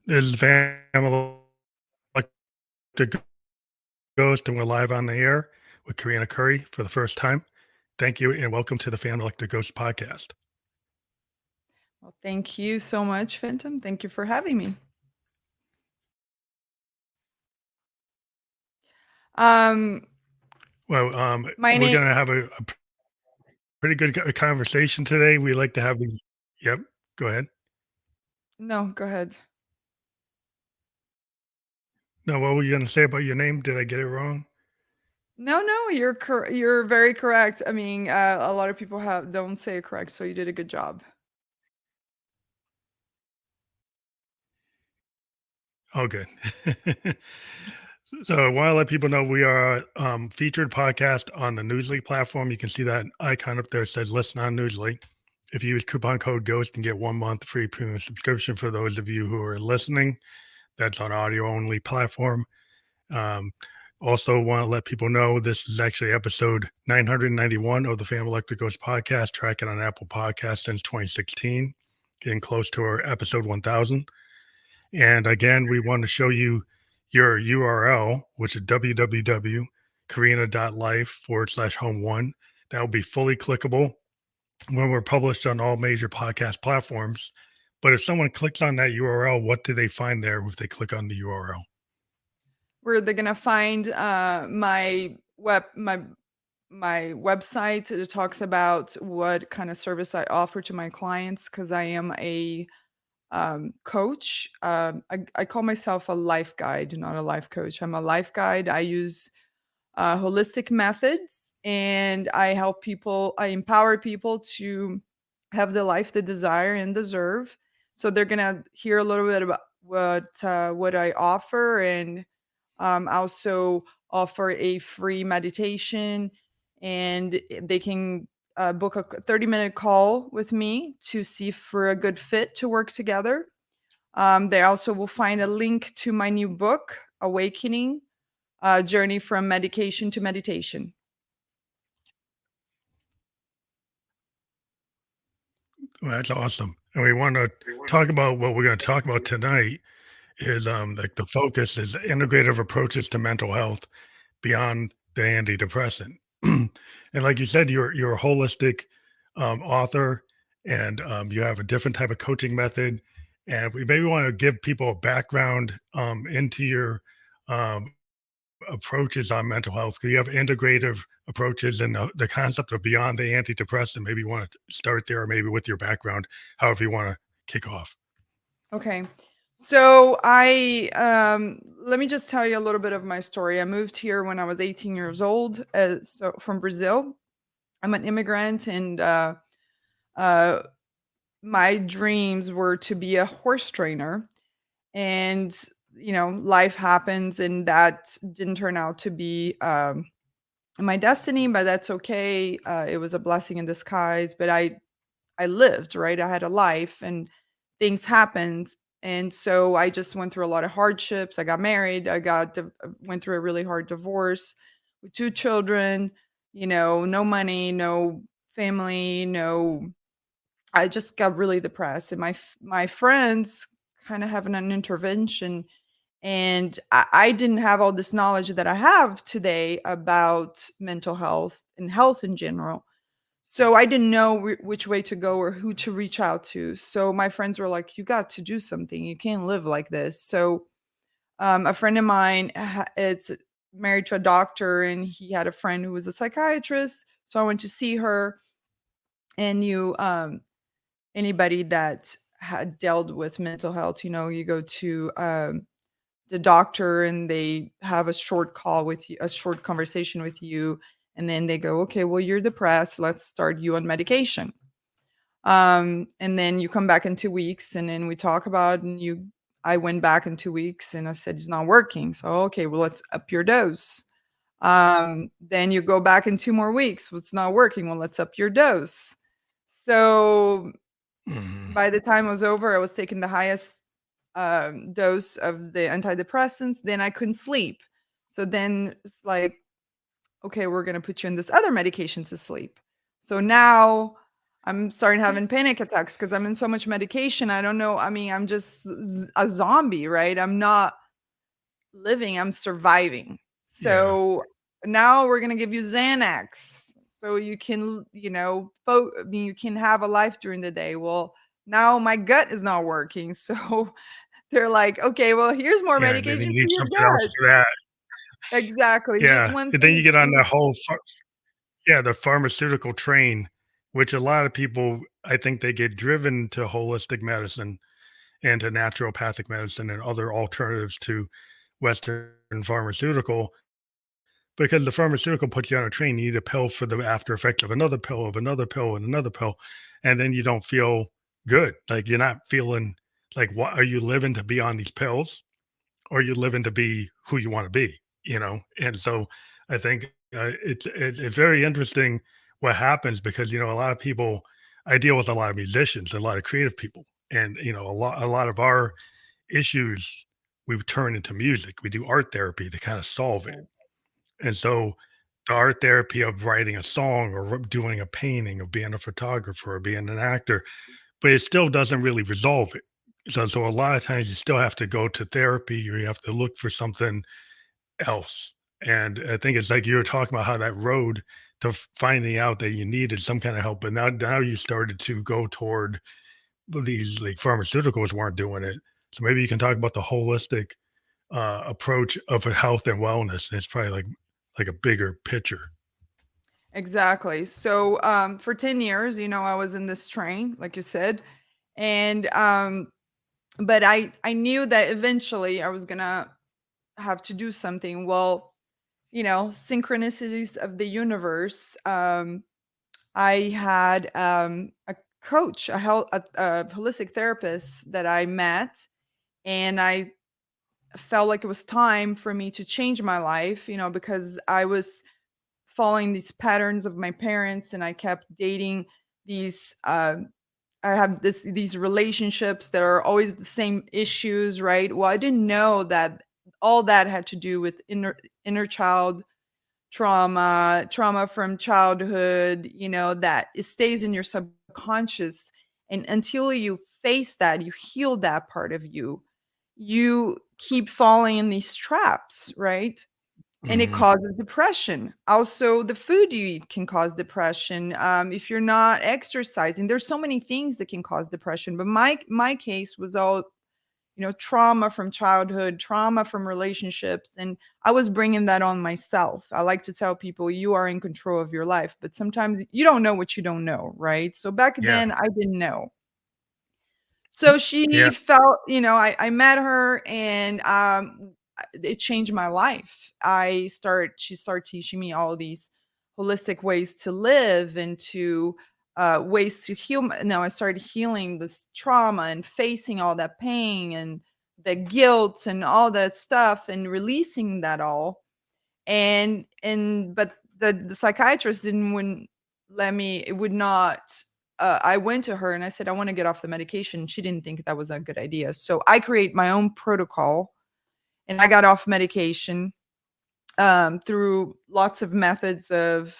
This is Family Electric Ghost, and we're live on the air with Karina Cury for the first time. Thank you, and welcome to the Family Electric Ghost podcast. Well, thank you so much, Phantom. Thank you for having me. Um, Well, my we're name. going to have a pretty good conversation today. We like to have these. Yep, go ahead. No, go ahead. No, what were you going to say about your name? Did I get it wrong? No, no, you're very correct. I mean, a lot of people don't say it correct, so you did a good job. Oh, good. So I want to let people know we are featured podcast on the Newsly platform. You can see that icon up there that says listen on Newsly. If you use coupon code GHOST and get 1 month free premium subscription for those of you who are listening, that's on audio only platform. Um, also want to let people know this is actually episode 991 of the Family Electric Ghost podcast, tracking on Apple Podcasts since 2016, getting close to our episode 1000. And again, we want to show you your URL, which is www.karina.life/home1. That will be fully clickable when we're published on all major podcast platforms. But if someone clicks on that URL, what do they find there if they click on the URL? Where they're gonna find my website that talks about what kind of service I offer to my clients because I am a coach. I call myself a life guide, not a life coach. I'm a life guide. I use holistic methods and I empower people to have the life they desire and deserve. So they're going to hear a little bit about what I offer and also offer a free meditation and they can book a 30-minute call with me to see if we're a good fit to work together. They also will find a link to my new book, Awakening, Journey from Medication to Meditation. Well, that's awesome. And we want to talk about what we're going to talk about tonight is like the focus is integrative approaches to mental health beyond the antidepressant. And like you said, you're a holistic author, and you have a different type of coaching method. And we maybe want to give people a background into your approaches on mental health. Because you have integrative approaches, and the concept of beyond the antidepressant. Maybe you want to start there, or maybe with your background, however you want to kick off. Okay. So let me just tell you a little bit of my story. I moved here when I was 18 years old, so from Brazil. I'm an immigrant, and uh, my dreams were to be a horse trainer. And life happens, and that didn't turn out to be my destiny, but that's okay. It was a blessing in disguise. But I lived, right? I had a life and things happened. And so I just went through a lot of hardships. I got married. Went through a really hard divorce with two children, no money, no family, no. I just got really depressed. And my friends kind of having an intervention. And I didn't have all this knowledge that I have today about mental health and health in general. So I didn't know which way to go or who to reach out to. So my friends were like, "You got to do something. You can't live like this." So a friend of mine is married to a doctor, and he had a friend who was a psychiatrist. So I went to see her, and anybody that had dealt with mental health, you go to the doctor and they have a short call with you, a short conversation with you, and then they go, "Okay, well, you're depressed. Let's start you on medication." And then you come back in 2 weeks, and then we talk about, and I went back in 2 weeks, and I said it's not working. So okay, well, let's up your dose. Then you go back in 2 more weeks. Well, it's not working. Well, let's up your dose. So Mhm. by the time it was over, I was taking the highest dose of the antidepressants. Then I couldn't sleep. So then it's like, okay, we're going to put you in this other medication to sleep. So now I'm starting having panic attacks because I'm in so much medication. I don't know. I mean, I'm just a zombie, right? I'm not living, I'm surviving. Yeah. So now we're gonna give you Xanax so you can, I mean, you can have a life during the day. Well, now my gut is not working. So they're like, okay, well, here's more Yeah, and then medication you for need your something else gut. for that. Exactly. Just Yeah, one and then you thing. get on the whole yeah, the pharmaceutical train, which a lot of people, I think they get driven to holistic medicine and to naturopathic medicine and other alternatives to Western pharmaceutical because the pharmaceutical puts you on a train. You need a pill for the after effects of another pill, and another pill, and then you don't feel good. Like you're not feeling like what are you living to be on these pills? Or you living to be who you want to be, you know? And so I think it's very interesting what happens because, a lot of people, I deal with a lot of musicians, a lot of creative people, and, a lot of our issues we've turned into music. We do art therapy to kind of solve it. And so the art therapy of writing a song or doing a painting or being a photographer or being an actor, but it still doesn't really resolve it. So a lot of times you still have to go to therapy or you have to look for something else. And I think it's like you were talking about how that road to finding out that you needed some kind of help, but now you started to go toward these like pharmaceuticals weren't doing it. So maybe you can talk about the holistic approach of health and wellness. It's probably like a bigger picture. Exactly. So for 10 years, I was in this train, like you said. And but I knew that eventually I was gonna have to do something. Well, synchronicities of the universe. I had a coach, a holistic therapist that I met, and I felt like it was time for me to change my life, because I was following these patterns of my parents, and I kept dating these. I have these relationships that are always the same issues, right? Well, I didn't know that all that had to do with inner child trauma from childhood, that it stays in your subconscious. And until you face that, you heal that part of you, you keep falling in these traps, right? And it Hmm. causes depression. Also, the food you eat can cause depression. If you're not exercising, there's so many things that can cause depression. But my case was all, trauma from childhood, trauma from relationships, and I was bringing that on myself. I like to tell people you are in control of your life, but sometimes you don't know what you don't know, right? So back Yeah. then I didn't know. So she Yeah. felt, I met her, and it changed my life. She started teaching me all these holistic ways to live and to ways to heal. Now I started healing this trauma and facing all that pain and the guilt and all that stuff and releasing that all. But the psychiatrist didn't wouldn't let me. It would not. I went to her and I said I want to get off the medication. She didn't think that was a good idea, so I create my own protocol, and I got off medication through lots of methods of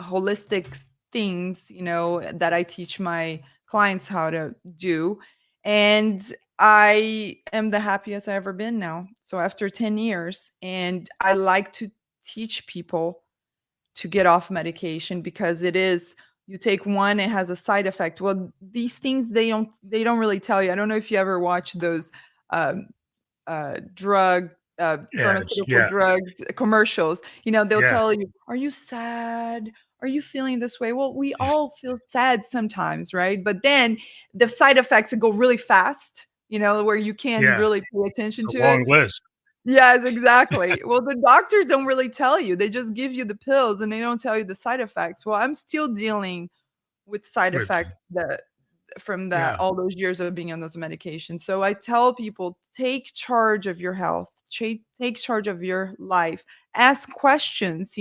holistic things, that I teach my clients how to do. And I am the happiest I've ever been now. So after 10 years, and I like to teach people to get off medication because it is, you take one, it has a side effect. Well, these things they don't really tell you. I don't know if you ever watch those um, drug Yes. pharmaceutical Yeah. drugs commercials. They'll Yeah. tell you, are you sad, are you feeling this way? Well, we all feel sad sometimes, right? But then the side effects go really fast, where you can't Yeah. really pay It's attention a to it. long list. Yes, exactly. Well, the doctors don't really tell you, they just give you the pills and they don't tell you the side effects. Well, I'm still dealing with side With effects that from that yeah. all those years of being on those medications. So I tell people, take charge of your health, take charge of your life, ask questions,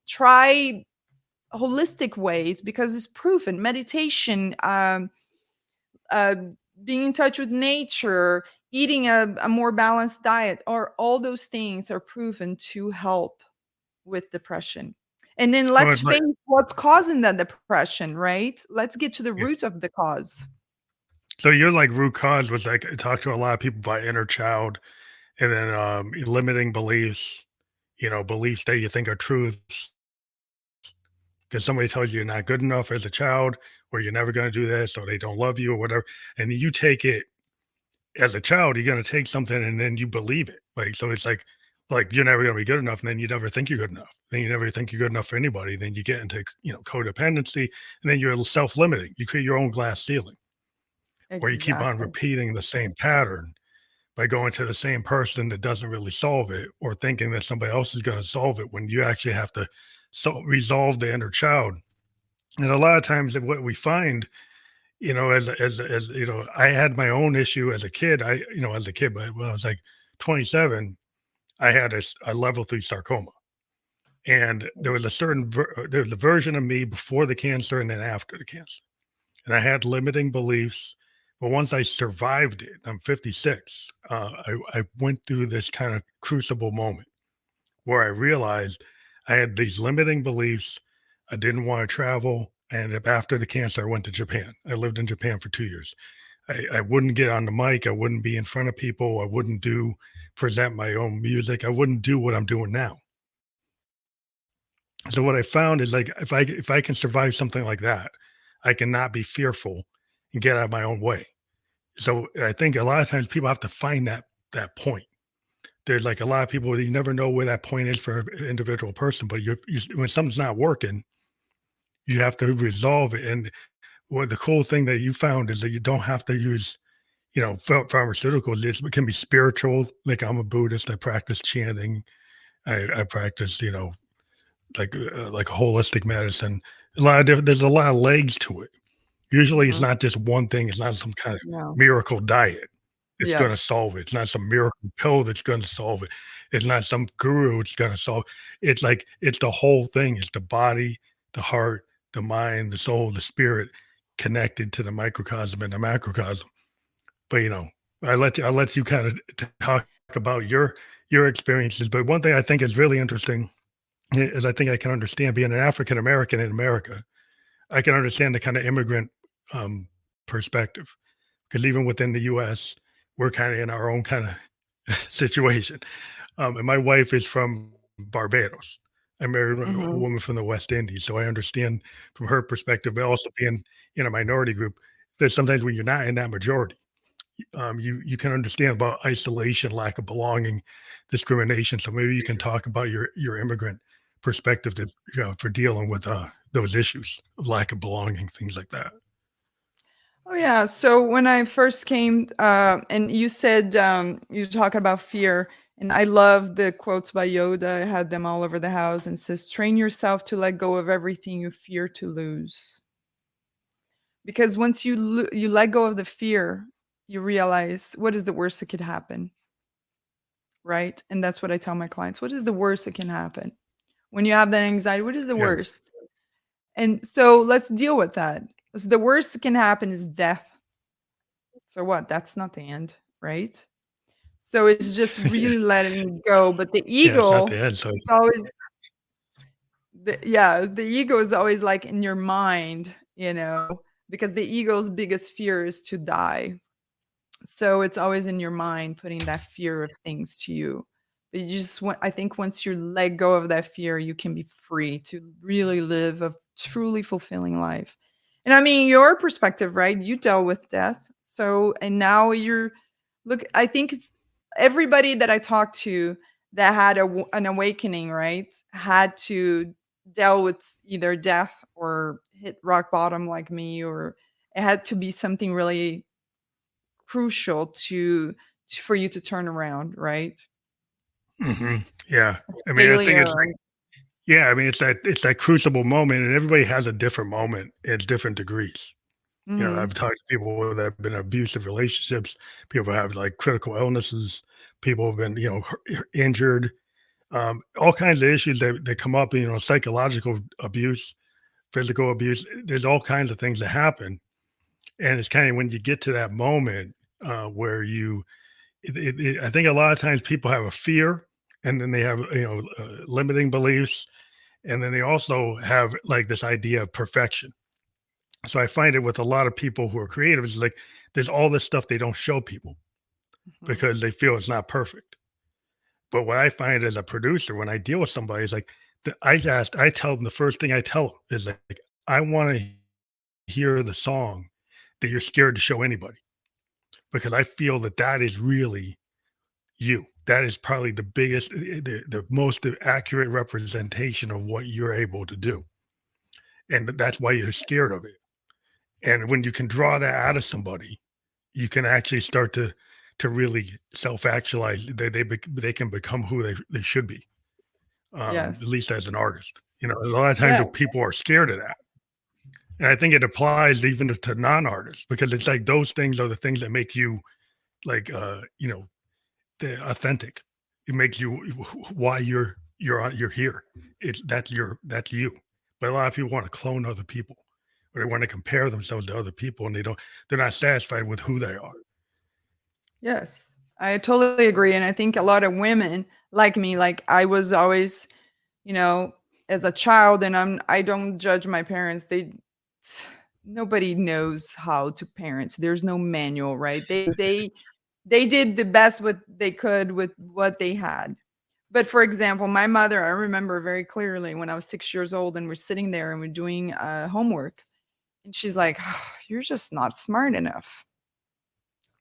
try holistic ways because it's proven. Meditation, uh, being in touch with nature, eating a more balanced diet, or all those things are proven to help with depression. And then Well, let's it's like face what's causing that depression, right? Let's get to the yeah. root of the cause. So you're like root cause was like I talk to a lot of people about inner child and then limiting beliefs, beliefs that you think are truths because somebody tells you you're not good enough as a child or you're never going to do this or they don't love you or whatever. And you take it as a child, you're going to take something and then you believe it. Like, so it's like you're never going to be good enough. And then you never think you're good enough. Then you never think you're good enough for anybody. Then you get into, codependency and then you're self-limiting. You create your own glass ceiling where you keep on Exactly. repeating the same pattern by going to the same person that doesn't really solve it or thinking that somebody else is going to solve it when you actually have to resolve the inner child. And a lot of times what we find, as I had my own issue as a kid. As a kid, but when I was like 27, I had a level 3 sarcoma. And there was a there was a version of me before the cancer and then after the cancer. And I had limiting beliefs. But once I survived it, I'm 56. I went through this kind of crucible moment where I realized I had these limiting beliefs. I didn't want to travel. And after the cancer, I went to Japan. I lived in Japan for 2 years. I wouldn't get on the mic. I wouldn't be in front of people. I wouldn't present my own music. I wouldn't do what I'm doing now. So what I found is like if I can survive something like that, I cannot be fearful and get out of my own way. So I think a lot of times people have to find that point. There's like a lot of people you never know where that point is for an individual person, but when something's not working, you have to resolve it. And what the cool thing that you found is that you don't have to use pharmaceuticals. It can be spiritual. Like I'm a Buddhist. I practice chanting. I practice like holistic medicine. There's a lot of legs to it. Usually, it's Mhm. not just one thing. It's not some kind of No. miracle diet that's going to Yes. solve it. It's not some miracle pill that's going to solve it. It's not some guru that's going to solve. It's like it's the whole thing. It's the body, the heart, the mind, the soul, the spirit connected to the microcosm and the macrocosm. But I let you kind of talk about your experiences. But one thing I think is really interesting is I think I can understand being an African American in America. I can understand the kind of immigrant um, perspective because even within the U.S., we're kind of in our own kind of situation. And my wife is from Barbados. I married a Mhm. woman from the West Indies, so I understand from her perspective. But also being in a minority group, that sometimes when you're not in that majority, you can understand about isolation, lack of belonging, discrimination. So maybe you can talk about your immigrant perspective that for dealing with those issues of lack of belonging, things like that. Oh yeah. So when I first came, and you said you talk about fear, and I love the quotes by Yoda. I had them all over the house, and says, "Train yourself to let go of everything you fear to lose." Because once you let go of the fear, you realize what is the worst that could happen, right? And that's what I tell my clients. What is the worst that can happen when you have that anxiety? What is the Yeah. worst? And so let's deal with that. So the worst that can happen is death. So what? That's not the end, right? So it's just Yeah. really letting go. But the Yeah, it's not the ego, end. So it's always the ego is always like in your mind, because the ego's biggest fear is to die. So it's always in your mind putting that fear of things to you. But you just want I think once you let go of that fear, you can be free to really live a truly fulfilling life. And I mean, your perspective, right? You dealt with death. So and now I think it's everybody that I talked to that had an awakening, right? Had to deal with either death or hit rock bottom like me, or it had to be something really crucial for you to turn around, right? yeah, I mean, I think Failure. it's like yeah, I mean, it's that crucible moment, and everybody has a different moment at different degrees. Mhm, I've talked to people that have been in abusive relationships, people have like critical illnesses, people have been injured, all kinds of issues that come up. Psychological abuse, physical abuse. There's all kinds of things that happen, and it's kind of when you get to that moment where I think a lot of times people have a fear, and then they have limiting beliefs, And then they also have like this idea of perfection. So I find it with a lot of people who are creative, is like there's all this stuff they don't show people Mhm. because they feel it's not perfect. But what I find as a producer, when I deal with somebody, is like I tell them the first thing I tell them is like, I want to hear the song that you're scared to show anybody because I feel that that is really you. That is probably the biggest, the most accurate representation of what you're able to do. And that's why you're scared of it. And when you can draw that out of somebody, you can actually start to really self-actualize. They can become who they should be, at Yes. least as an artist. A lot of times Yes. people are scared of that. And I think it applies even to non-artists because it's like those things are the things that make you like the authentic. It makes you why you're here. That's you. But a lot of people want to clone other people, or they want to compare themselves to other people, and they're not satisfied with who they are. Yes. I totally agree, and I think a lot of women like me, like, I was always, you know, as a child, and I don't judge my parents, nobody knows how to parent. There's no manual, right? They did the best what they could with what they had. But for example, my mother, I remember very clearly when I was 6 years old and we're sitting there and we're doing, homework, and she's like, "You're just not smart enough."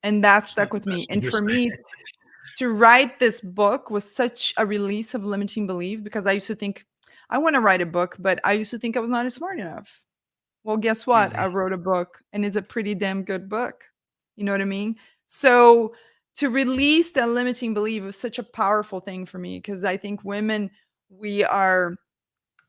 And that It's not stuck the with me. best thing And to for say. me to write this book was such a release of limiting belief because I used to think, I wanna write a book, but I used to think I was not smart enough. Well, guess what? Mhm. I wrote a book and it's a pretty damn good book. You know what I mean? So to release that limiting belief was such a powerful thing for me because I think women, we are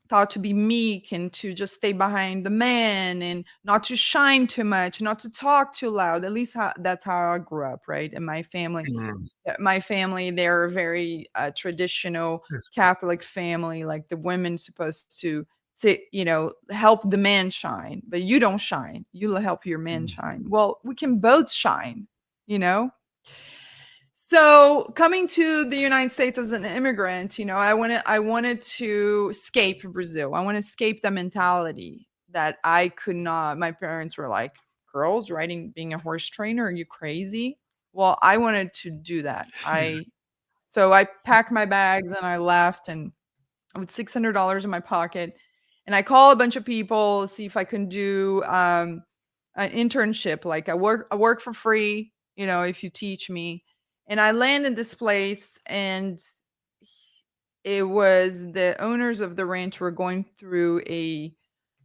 taught to be meek and to just stay behind the man and not to shine too much, not to talk too loud. At least that's how I grew up, right? In my family, Mm. my family, they're a very traditional Yes. Catholic family. Like the women's supposed to help the man shine, but you don't shine. You help your man Mm. shine. Well, we can both shine, you know. So coming to the United States as an immigrant, I wanted to escape Brazil. I want to escape the mentality that I could not. My parents were like, "Girls riding being a horse trainer, are you crazy?" Well, I wanted to do that. I packed my bags and I left and with $600 in my pocket, and I called a bunch of people, see if I can do an internship, like I work for free, if you teach me. And I landed this place, and it was the owners of the ranch were going through a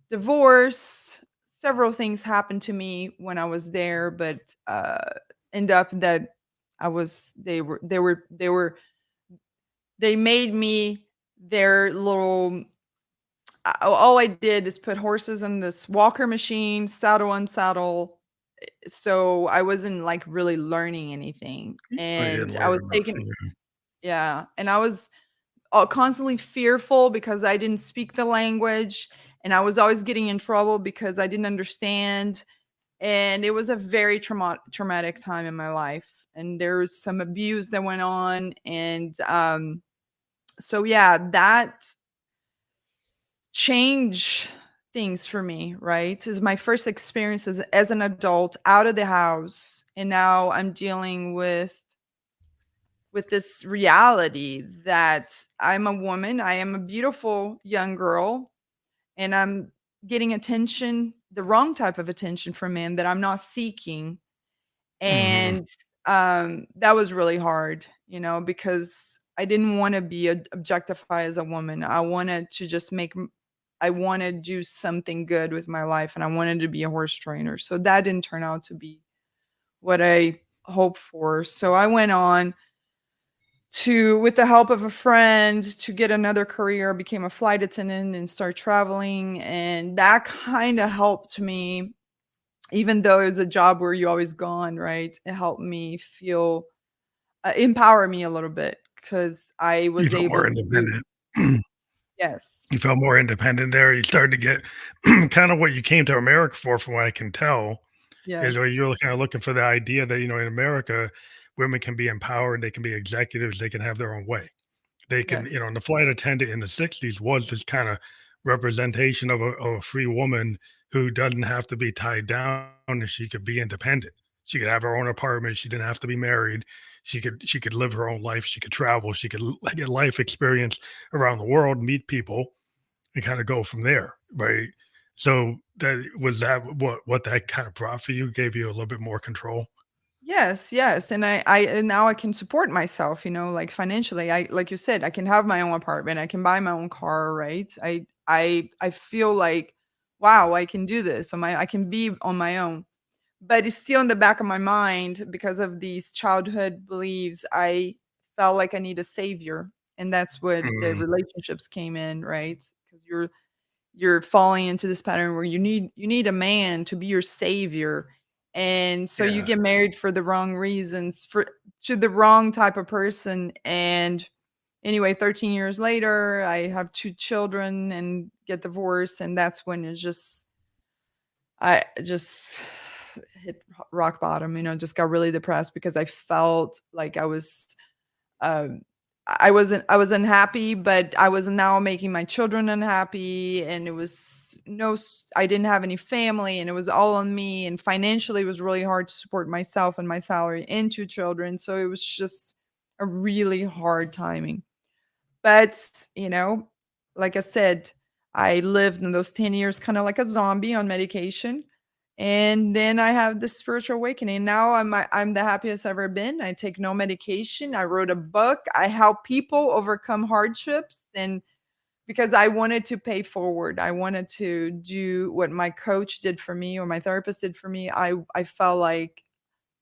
divorce. Several things happened to me when I was there, but end up that I was they made me their little all I did is put horses in this walker machine, saddle, unsaddle. So I wasn't like really learning anything. Oh, you And didn't I learn was enough. taking, Yeah. yeah. And I was constantly fearful because I didn't speak the language. And I was always getting in trouble because I didn't understand. And it was a very traumatic time in my life. And there was some abuse that went on. And so, yeah, that change things for me, right? Is my first experience as an adult out of the house. And now I'm dealing with this reality that I'm a woman, I am a beautiful young girl, and I'm getting attention, the wrong type of attention from men that I'm not seeking. Mhm. And that was really hard, because I didn't want to be objectified as a woman. I wanted to just I wanted to do something good with my life, and I wanted to be a horse trainer. So that didn't turn out to be what I hoped for. So I went on to, with the help of a friend, to get another career, became a flight attendant and start traveling. And that kind of helped me, even though it was a job where you always gone, right? It helped me feel, empower me a little bit because I You was felt able more to, independent. yes, You felt more independent there. You started to get kind of what you came to America for, from what I can tell, is where yes, you're kind of looking for the idea that, in America, women can be empowered, they can be executives, they can have their own way. They can, Yes. and the flight attendant in the 60s was this kind of representation of a free woman who doesn't have to be tied down and she could be independent. She could have her own apartment. She didn't have to be married. She could live her own life. She could travel. She could get life experience around the world, meet people, and kind of go from there, right? So that what that kind of brought for you, gave you a little bit more control. Yes, yes, and and now I can support myself, like, financially. I like you said, I can have my own apartment, I can buy my own car, right? I feel like, "Wow, I can do this I can be on my own." But it's still in the back of my mind because of these childhood beliefs. I felt like I need a savior, and that's what the Mm, relationships came in, right? Because you're falling into this pattern where you need a man to be your savior, and so you yeah, get married for the wrong reasons, for to the wrong type of person. And anyway, 13 years later, I have 2 children and get divorced, and that's when I just hit rock bottom, just got really depressed because I felt like um, I was unhappy, but I was now making my children unhappy, and it was I didn't have any family, and it was all on me, and financially, it was really hard to support myself and my salary and 2 children, so it was just a really hard timing. But, like I said, I lived in those 10 years kinda like a zombie on medication, and then I have this spiritual awakening. Now I'm the happiest I've ever been. I take no medication. I wrote a book. I help people overcome hardships, and because I wanted to pay forward. I wanted to do what my coach did for me or my therapist did for me. I felt like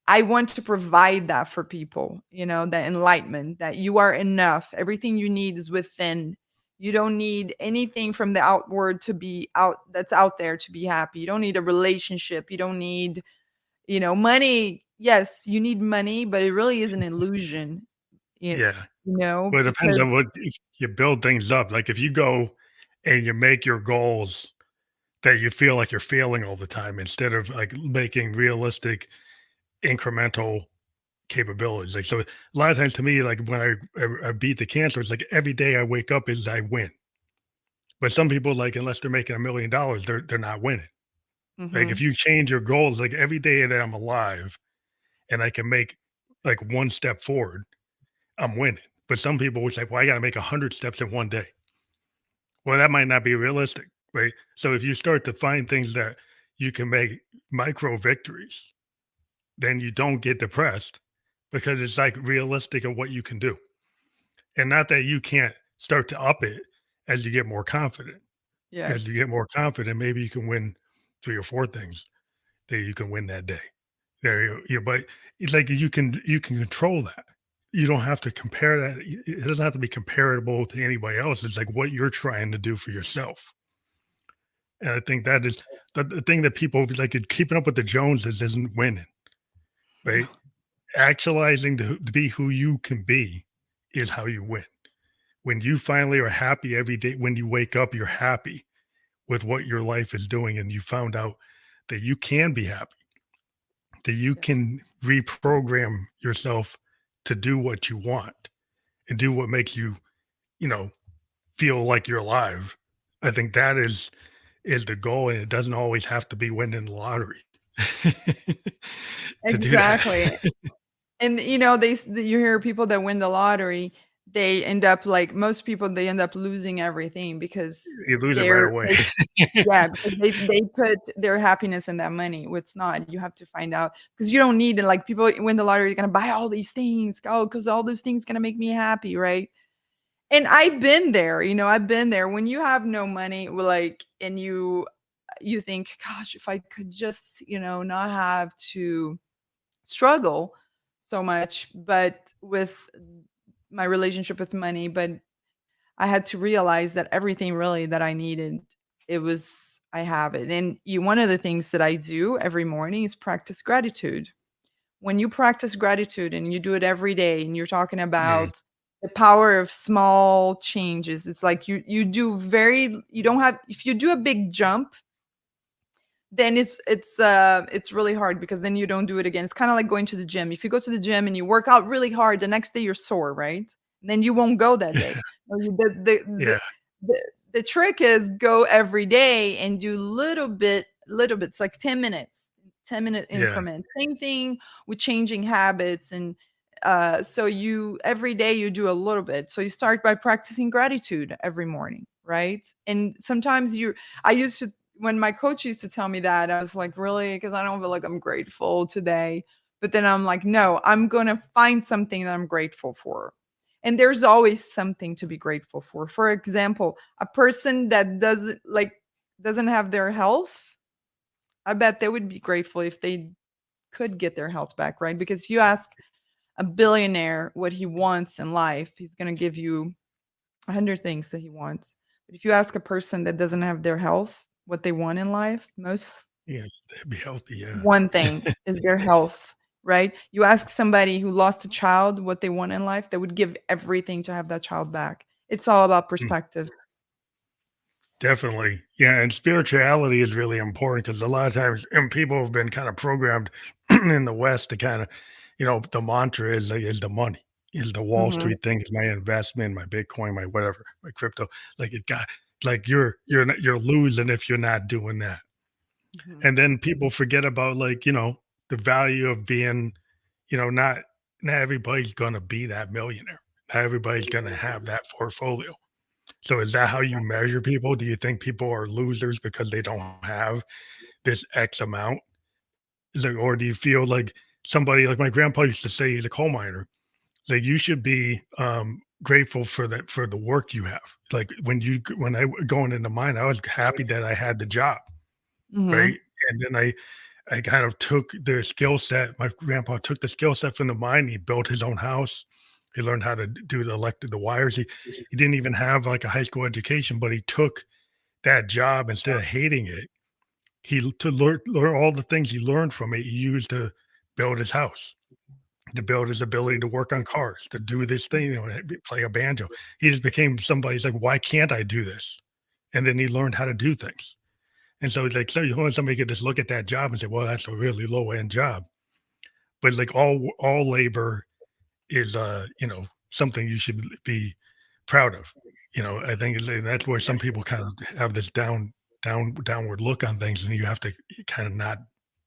I want to provide that for people, that enlightenment, that you are enough. Everything you need is within. You don't need anything from the outward to be out that's out there to be happy. You don't need a relationship. You don't need, money. Yes, you need money, but it really is an illusion, you, yeah. Well, it depends because on what if you build things up. Like if you go and you make your goals that you feel like you're failing all the time instead of like making realistic incremental capabilities. Like so a lot of times to me, like when I beat the cancer, it's like every day I wake up is I win. But some people like unless they're making $1 million, they're not winning. Like if Mhm. you change your goals, like every day that I'm alive and I can make like one step forward, I'm winning. But some people would say, well, I got to make 100 steps in one day. Well, that might not be realistic, right? So if you start to find things that you can make micro victories, then you don't get depressed because it's like realistic of what you can do. And not that you can't start to up it as you get more confident. As you Yes. get more confident, maybe you can win 3 or 4 things that you can win that day. There but it's like you can control that. You don't have to compare that. It doesn't have to be comparable to anybody else. It's like what you're trying to do for yourself. And I think that is the thing that people like keeping up with the Joneses isn't winning, right? No. Actualizing to be who you can be is how you win. When you finally are happy every day, when you wake up, you're happy with what your life is doing, and you found out that you can be happy, that you Yes. can reprogram yourself to do what you want and do what makes you, you know, feel like you're alive. I think that is the goal, and it doesn't always have to be winning the lottery to do that. Exactly. And, you hear people that win the lottery, they end up like most people, they end up losing everything because You lose it right they're away. they yeah, because they put their happiness in that money. It's not. You have to find out because you don't need it. Like people win the lottery, they're gonna buy all these things. Oh, because all those things gonna make me happy, right? And I've been there, I've been there. When you have no money, like, and you think, gosh, if I could just, not have to struggle so much, but with my relationship with money, but I had to realize that everything really that I needed, I have it. And one of the things that I do every morning is practice gratitude. When you practice gratitude and you do it every day and you're talking Mm, about the power of small changes, it's like you don't have if you do a big jump, then it's really hard because then you don't do it again. It's kinda like going to the gym. If you go to the gym and you work out really hard, the next day you're sore, right? then you won't go that day. No, Yeah. the trick is go every day and do little bits, like 10 minutes, 10-minute Yeah. increments. Same thing with changing habits. And so you every day you do a little bit. So you start by practicing gratitude every morning, right? And sometimes I used to, when my coach used to tell me that, I was like, really? Because I don't feel like I'm grateful today. But then I'm like, no, I'm going to find something that I'm grateful for. And there's always something to be grateful for. For example, a person that doesn't have their health, I bet they would be grateful if they could get their health back, right? Because if you ask a billionaire what he wants in life, he's going to give you 100 things that he wants. But if you ask a person that doesn't have their health what they want in life, most Yeah. Be healthy. Yeah. one thing is their health, right? You ask somebody who lost a child what they want in life, they would give everything to have that child back. It's all about perspective. Definitely. Yeah, and spirituality is really important because a lot of times and people have been kind of programmed in the West to kind of, the mantra is the money, is the Wall Mhm, Street thing, is my investment, my Bitcoin, my whatever, my crypto. Like it got like you're losing if you're not doing that. mhm. And then people forget about like, the value of being, not everybody's gonna be that millionaire. Not everybody's gonna have that portfolio. So is that how you measure people? Do you think people are losers because they don't have this X amount? Is it, or do you feel like somebody like my grandpa used to say, he's a coal miner, that you should be grateful for that for the work you have. Like when I going into mine, I was happy that I had the job, Mhm, right? And then I kind of took the skill set. My grandpa took the skill set from the mine. He built his own house. He learned how to do the wires. He didn't even have like a high school education, but he took that job instead of hating it. He to learn all the things he learned from it. He used to build his house, to build his ability to work on cars, to do this thing, play a banjo. He just became somebody's like, why can't I do this? And then he learned how to do things. And so like so you want somebody could just look at that job and say, well, that's a really low end job. But like all labor is something you should be proud of. I think that's where some people kind of have this downward look on things, and you have to kind of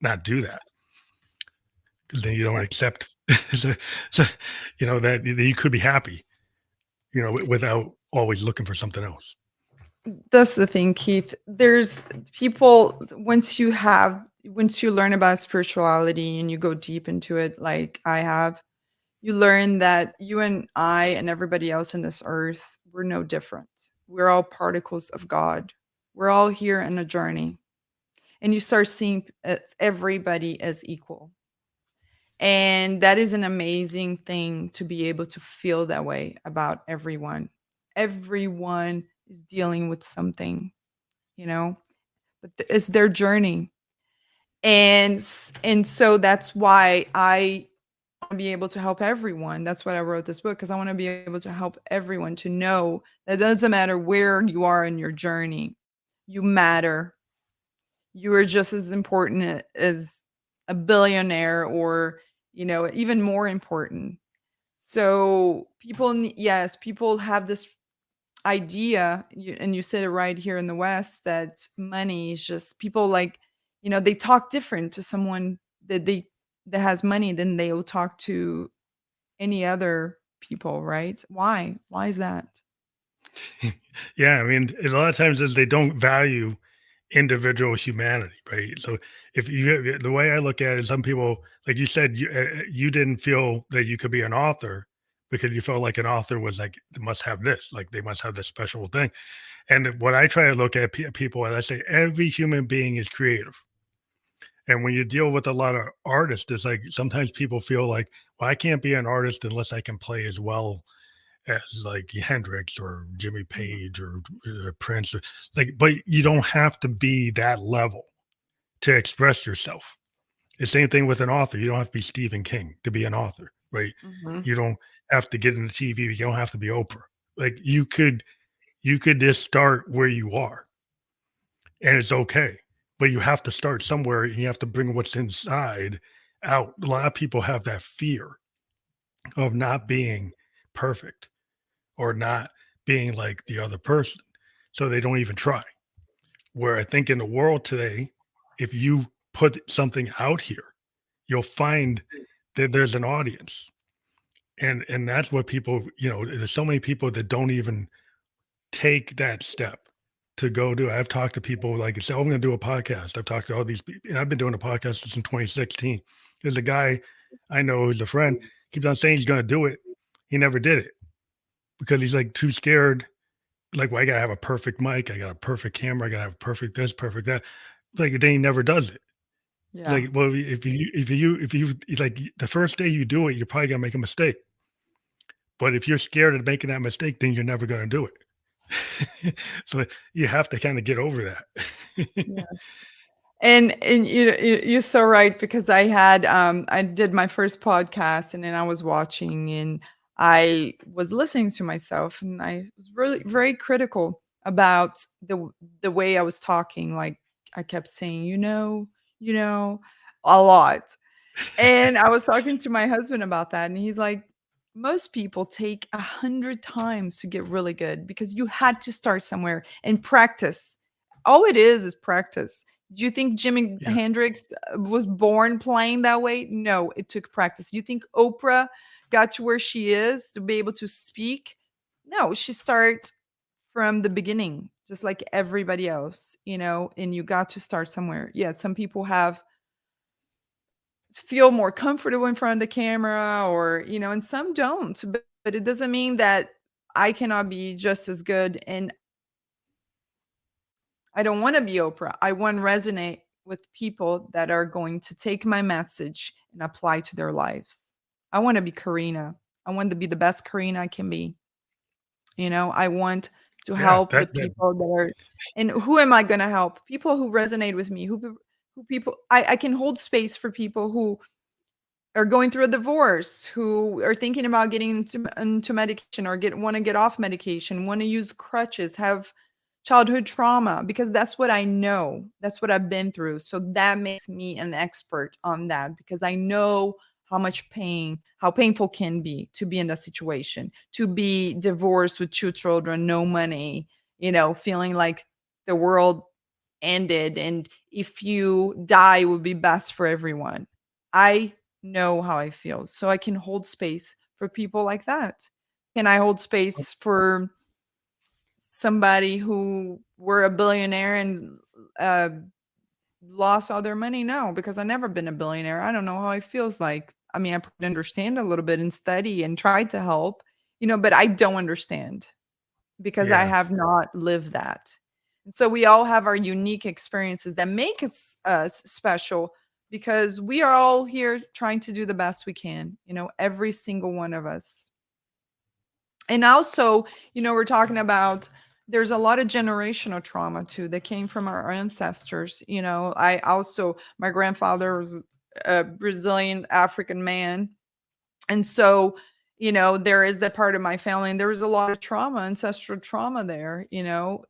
not do that because then you don't accept so, so that you could be happy, without always looking for something else. That's the thing, Keith. There's people, once you learn about spirituality and you go deep into it like I have, you learn that you and I and everybody else in this earth, we're no different. We're all particles of God. We're all here in a journey. And you start seeing everybody as equal. And that is an amazing thing to be able to feel that way about everyone. Everyone is dealing with something, you know, but it's their journey. And so that's why I want to be able to help everyone. That's why I wrote this book, because I want to be able to help everyone to know that it doesn't matter where you are in your journey, you matter. You are just as important as a billionaire, or even more important. So yes, people have this idea, and you said it right here in the West, that money is just people like, they talk different to someone that has money than they will talk to any other people, right? Why is that? Yeah, I mean, a lot of times is they don't value individual humanity, right? So if you the way I look at it, some people, like you said, you didn't feel that you could be an author because you felt like an author was like they must have this, like they must have this special thing. And what I try to look at people, and I say every human being is creative. And when you deal with a lot of artists, it's like sometimes people feel like, well, I can't be an artist unless I can play as well as like Hendrix or Jimmy Mhm, Page or Prince, or, like, but you don't have to be that level to express yourself. The same thing with an author. You don't have to be Stephen King to be an author, right? mhm. You don't have to get into TV. You don't have to be Oprah. Like you could just start where you are, and it's okay. But you have to start somewhere, and you have to bring what's inside out. A lot of people have that fear of not being perfect. or not being like the other person. So they don't even try. Where I think in the world today, if you put something out here, you'll find that there's an audience. And that's what people, there's so many people that don't even take that step to go do. I've talked to people like say, "Oh, I'm going to do a podcast." I've talked to all these people, and I've been doing a podcast since 2016. There's a guy I know who's a friend, keeps on saying he's going to do it. He never did it because he's like too scared. Like, well, I got to have a perfect mic. I got a perfect camera. I got to have perfect this, perfect that. Like, then he never does it. It's Yeah. like, well, if you like the first day you do it, you're probably gonna make a mistake. But if you're scared of making that mistake, then you're never gonna do it. So you have to kind of get over that. Yeah. And you're so right because I did my first podcast and then I was watching and I was listening to myself and I was really very critical about the way I was talking. Like I kept saying, you know, a lot. And I was talking to my husband about that, and he's like, most people take 100 times to get really good because you had to start somewhere and practice. All it is practice. Do you think Jimi Yeah, Hendrix was born playing that way? No, it took practice. You think Oprah got to where she is to be able to speak? No, she started from the beginning, just like everybody else, and you got to start somewhere. Yeah, some people have feel more comfortable in front of the camera or and some don't, but it doesn't mean that I cannot be just as good, and I don't want to be Oprah. I want to resonate with people that are going to take my message and apply to their lives. I want to be Karina. I want to be the best Karina I can be. I want to yeah. help the That people that are, and who am I going to help? People who resonate with me, who people I can hold space for people who are going through a divorce, who are thinking about getting into medication or want to get off medication, want to use crutches, have childhood trauma, because that's what I know. That's what I've been through. So that makes me an expert on that because I know how much pain, how painful can be to be in that situation, to be divorced with 2 children, no money, feeling like the world ended and if you die it would be best for everyone. I know how I feel. So I can hold space for people like that. Can I hold space for somebody who were a billionaire and uh, lost all their money? No, because I've never been a billionaire. I don't know how it feels like. I mean, I probably understand a little bit and study and try to help, but I don't understand because I yeah. have not lived that. And so we all have our unique experiences that make us special because we are all here trying to do the best we can, every single one of us. And also, we're talking about there's a lot of generational trauma too that came from our ancestors. I also, my grandfather was a Brazilian African man, and so, there is that part of my family, and there was a lot of trauma, ancestral trauma there,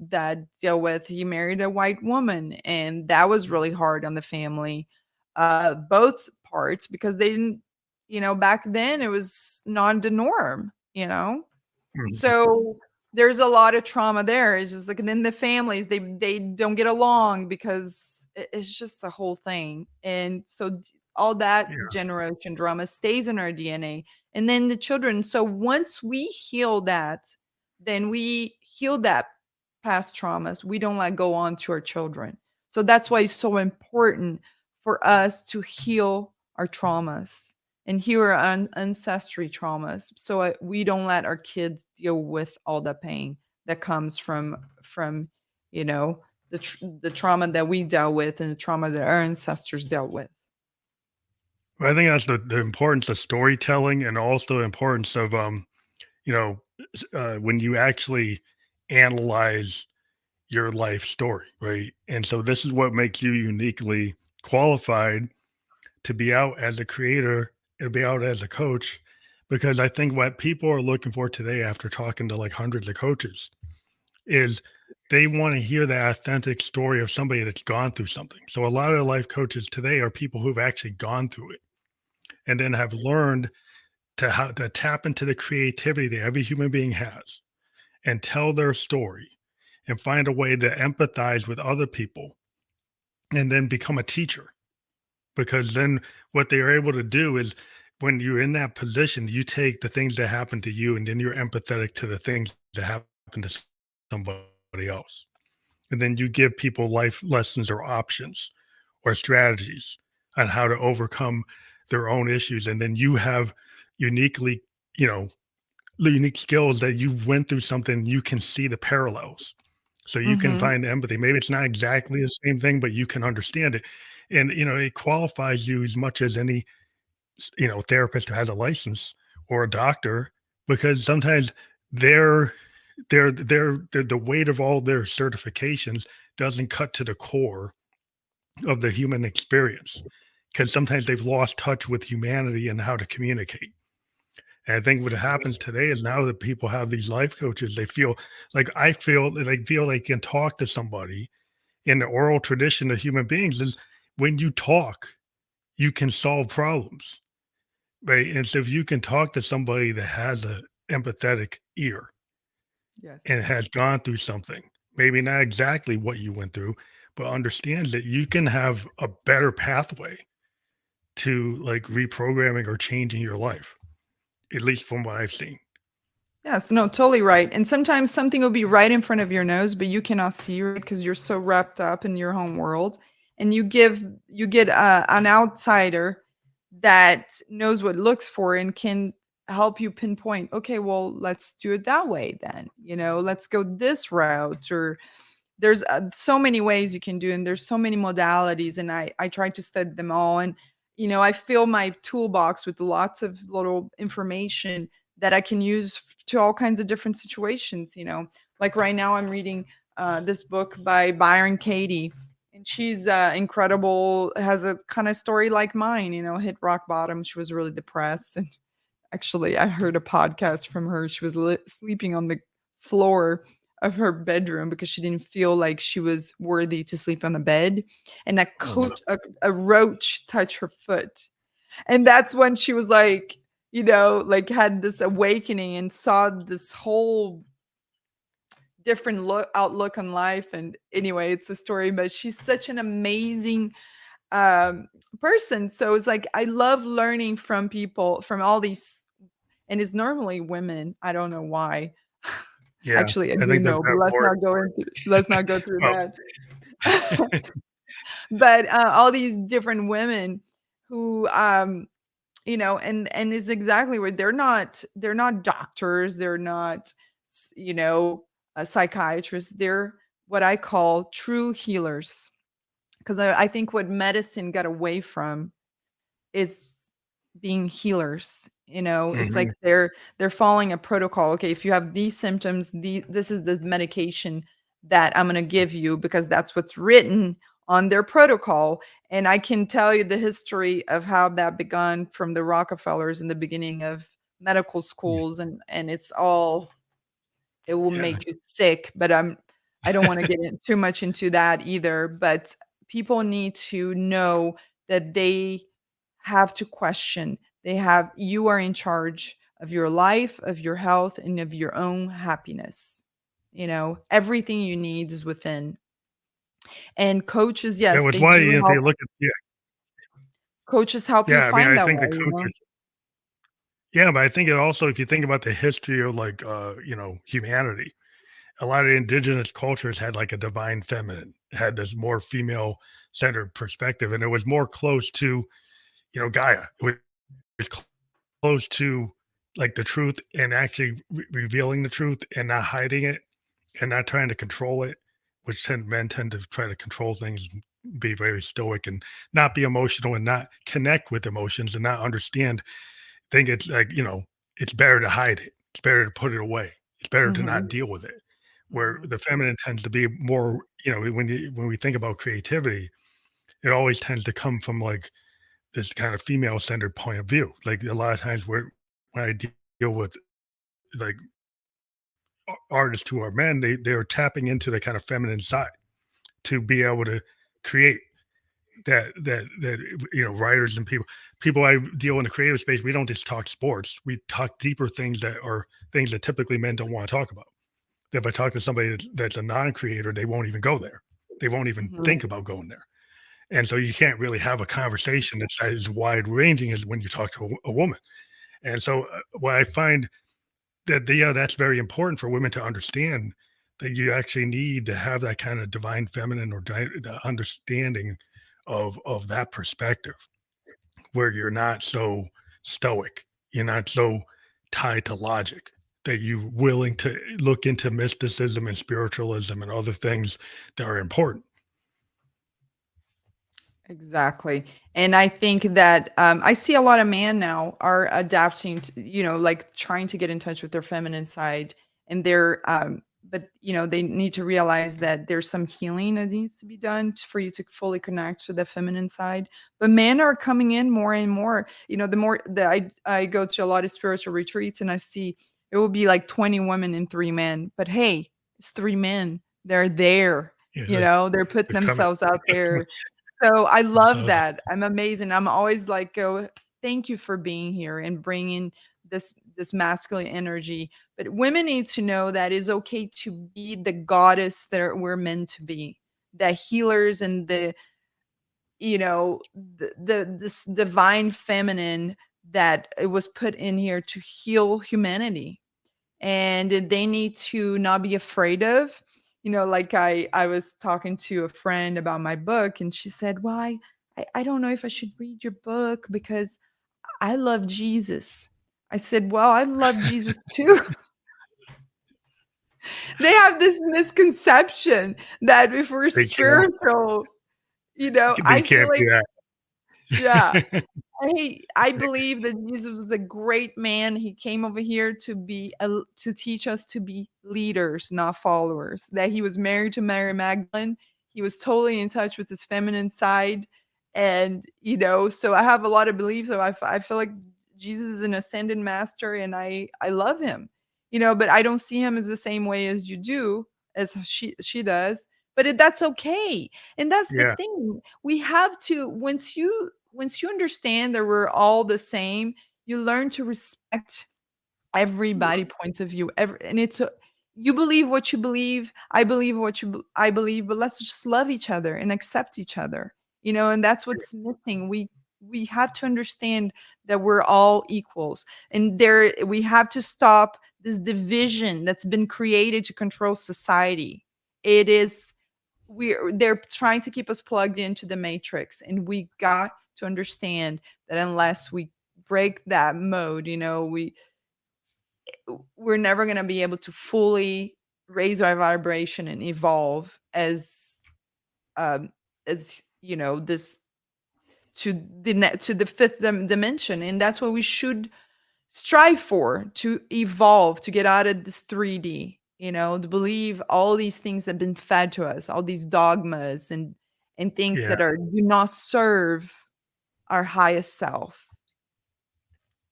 that deal with. He married a white woman, and that was really hard on the family, both parts, because they didn't, back then it was not the norm, Mhm. so there's a lot of trauma there. It's just like, and then the families, they don't get along because it's just a whole thing. And so all that Yeah. generation drama stays in our DNA. And then the children. So once we heal that, then we heal that past traumas. We don't let go on to our children. So that's why it's so important for us to heal our traumas and heal our ancestry traumas so we don't let our kids deal with all the pain that comes from the trauma that we dealt with and the trauma that our ancestors dealt with. Well, I think that's the importance of storytelling and also the importance of you know, when you actually analyze your life story, right? And so this is what makes you uniquely qualified to be out as a creator and be out as a coach. Because I think what people are looking for today after talking to like hundreds of coaches is they want to hear the authentic story of somebody that's gone through something. So a lot of life coaches today are people who've actually gone through it and then have learned to how to tap into the creativity that every human being has and tell their story and find a way to empathize with other people and then become a teacher. Because then what they are able to do is when you're in that position, you take the things that happen to you and then you're empathetic to the things that happen to somebody else. And then you give people life lessons or options or strategies on how to overcome their own issues. And then you have uniquely, you know, the unique skills that you went through something, you can see the parallels. So you can Mhm. find empathy. Maybe it's not exactly the same thing, but you can understand it. And it qualifies you as much as any therapist who has a license or a doctor, because sometimes their the weight of all their certifications doesn't cut to the core of the human experience, because sometimes they've lost touch with humanity and how to communicate. And I think what happens today is now that people have these life coaches, they feel like I feel they feel they can talk to somebody in the oral tradition of human beings is when you talk, you can solve problems, right? And so if you can talk to somebody that has a empathetic ear and Yes. has gone through something, maybe not exactly what you went through, but understands that you can have a better pathway to like reprogramming or changing your life, at least from what I've seen. Yes, no, totally right. And sometimes something will be right in front of your nose, but you cannot see it because you're so wrapped up in your home world. And you get an outsider that knows what looks for and can help you pinpoint. Okay, well, let's do it that way then. Let's go this route, or there's so many ways you can do, and there's so many modalities, and I try to study them all. And I fill my toolbox with lots of little information that I can use to all kinds of different situations. Like right now I'm reading this book by Byron Katie, and she's incredible, has a kind of story like mine. Hit rock bottom, she was really depressed. And actually, I heard a podcast from her. She was sleeping on the floor of her bedroom because she didn't feel like she was worthy to sleep on the bed, and Oh, a roach touched her foot, and that's when she was like, like had this awakening and saw this whole different outlook on life. And anyway, it's a story, but she's such an amazing um, person. So it's like I love learning from people, from all these, and it's normally women. I don't know why. yeah, Actually, I I do think there's know, but that word for let's not go through it. that. Oh, But all these different women who and is exactly what they're not doctors, they're not psychiatrists, they're what I call true healers. Because I think what medicine got away from is being healers. It's like mhm, they're following a protocol. Okay, if you have these symptoms, this is the medication that I'm going to give you, because that's what's written on their protocol. And I can tell you the history of how that began from the Rockefellers in the beginning of medical yeah, schools, and it's all, it will yeah. make you sick. But I don't want to get too much into that either. But people need to know that they have to question. You are in charge of your life, of your health, and of your own happiness. Everything you need is within. And coaches, That yes, was they why, do if help. you look at Coaches help you yeah, I mean, find I that think the way. coaches yeah, but I think it also, if you think about the history of like, humanity, a lot of indigenous cultures had like a divine feminine, had this more female centered perspective, and it was more close to, Gaia. It was close to like the truth and actually revealing the truth and not hiding it and not trying to control it, which men tend to try to control things and be very stoic and not be emotional and not connect with emotions and not understand. Think it's like, it's better to hide it. It's better to put it away. It's better to not Mhm, deal with it. Where mhm. the feminine tends to be more, when we think about creativity, it always tends to come from like this kind of female centered point of view. Like a lot of times when I deal with like artists who are men, they're tapping into the kind of feminine side to be able to create. that writers and people I deal in the creative space, we don't just talk sports. We talk deeper things that are things that typically men don't want to talk about. If I talk to somebody that's a non-creator, they won't even go there. They won't even Mhm. think about going there. And so you can't really have a conversation that's as wide ranging as when you talk to a woman. And so what I find yeah, that's very important for women to understand that you actually need to have that kind of divine feminine or the understanding of that perspective where you're not so stoic, you're not so tied to logic, that you're willing to look into mysticism and spiritualism and other things that are important. Exactly. And I think that I see a lot of men now are adapting to, like trying to get in touch with their feminine side. And but they need to realize that there's some healing that needs to be done for you to fully connect to the feminine side. But men are coming in more and more. The more that I go to a lot of spiritual retreats and I see it will be like 20 women and 3 men. But hey, it's 3 men. They're there. Yeah, They're putting they're coming. themselves out there, so I love Themselves. that. I'm amazing. I'm always like, "Go, thank you for being here and bringing this masculine energy." But women need to know that it's okay to be the goddess that we're meant to be, the healers and this divine feminine that it was put in here to heal humanity, and they need to not be afraid of. Like I was talking to a friend about my book, and she said, "Well, I don't know if I should read your book because I love Jesus." I said, "Well, I love Jesus too." They have this misconception that if we're They can't. spiritual, They I feel can't like, be yeah. that. I believe that Jesus was a great man. He came over here to teach us to be leaders, not followers. That he was married to Mary Magdalene. He was totally in touch with his feminine side, and so I have a lot of beliefs. So I feel like Jesus is an ascended master, and I love him. But I don't see him as the same way as you do, as she does. But that's okay, and that's the Yeah, thing. We have to, once you understand that we're all the same, you learn to respect everybody points of view. And you believe what you believe, I believe I believe, but let's just love each other and accept each other. And that's what's missing. We have to understand that we're all equals, and we have to stop this division that's been created to control society. It is they're trying to keep us plugged into the matrix, and we got to understand that unless we break that mode, we're never going to be able to fully raise our vibration and evolve um as this to the fifth dimension. And that's what we should strive for, to evolve, to get out of this 3D, to believe all these things that have been fed to us, all these dogmas and things yeah. that do not serve our highest self.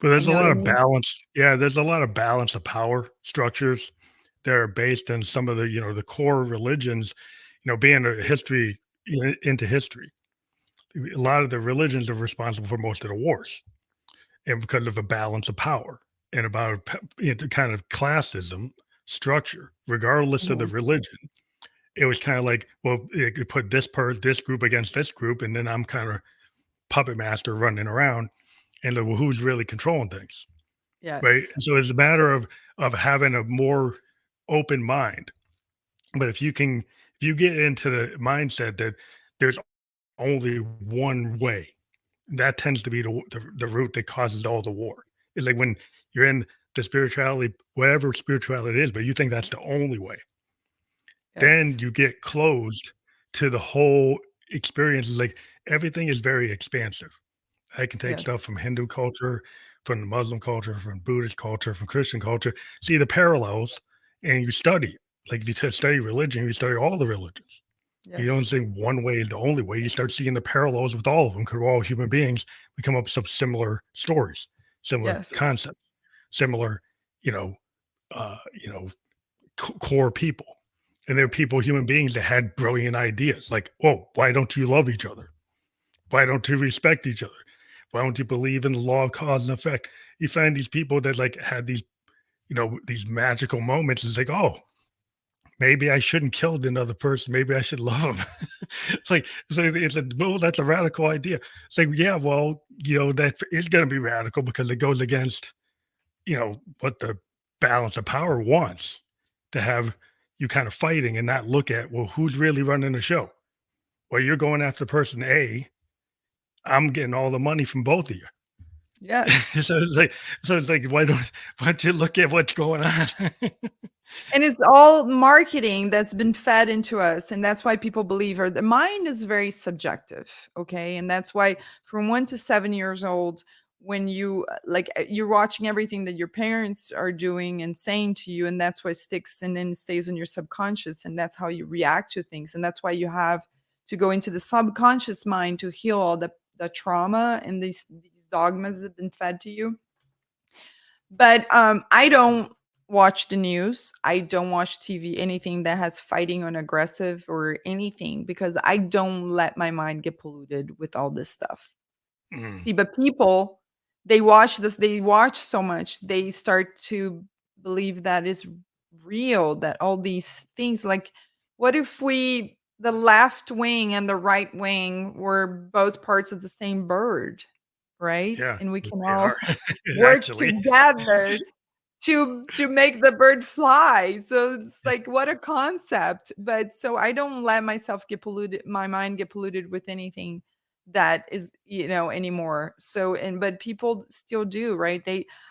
But I there's a know lot it of means balance. Yeah, there's a lot of balance of power structures that are based on some of the core religions, being a history into history. A lot of the religions are responsible for most of the wars, and because of a balance of power and about kind of classism structure, regardless of the Mhm. religion. It was kind of like, well, it could put this group against this group, and then I'm kind of puppet master running around, and well, who's really controlling things, right? Yes. And so it's a matter of having a more open mind. But if you get into the mindset that there's only one way, that tends to be the root that causes all the war. It's like when you're in the spirituality, whatever spirituality it is, but you think that's the only way, then Yes. you get closed to the whole experience. It's like everything is very expansive. I can take Yes. stuff from Hindu culture, from the Muslim culture, from Buddhist culture, from Christian culture, see the parallels, and you study it. Like if you study religion, you study all the religions. You don't Yes. say one way is the only way. You start seeing the parallels with all of them because we're all human beings. We come up with some similar stories, similar Yes. concepts, similar, you know, uh, you know, core people. And they're Yes. people, human beings that had brilliant ideas. Like, whoa, why don't you love each other? Why don't you respect each other? Why don't you believe in the law of cause and effect? You find these people that like had these, these magical moments. It's like, oh, maybe I shouldn't kill another person. Maybe I should love them. It's a well, that's a radical idea. It's like, yeah, well, that is going to be radical because it goes against, what the balance of power wants to have you kind of fighting and not look at, well, who's really running the show? Well, you're going after person A. I'm getting all the money from both of you. Yes. So it's like, why don't you look at what's going on? And it's all marketing that's been fed into us, and that's why people believe her. The mind is very subjective, okay? And that's why from 1 to 7 years old, when you're watching everything that your parents are doing and saying to you, and that's what sticks and then stays in your subconscious, and that's how you react to things. And that's why you have to go into the subconscious mind to heal all the trauma and these dogmas that have been fed to you. But, I don't watch the news. I don't watch TV, anything that has fighting or aggressive or anything, because I don't let my mind get polluted with all this stuff. Mm, See, but people, they watch so much, they start to believe that it's real, that all these things, like, what if the left wing and the right wing were both parts of the same bird, right? yeah, And we can they are all work actually. together to make the bird fly. So it's like, what a concept. But so I don't let myself get polluted, my mind get polluted with anything that is, anymore. So, and but people still do, right?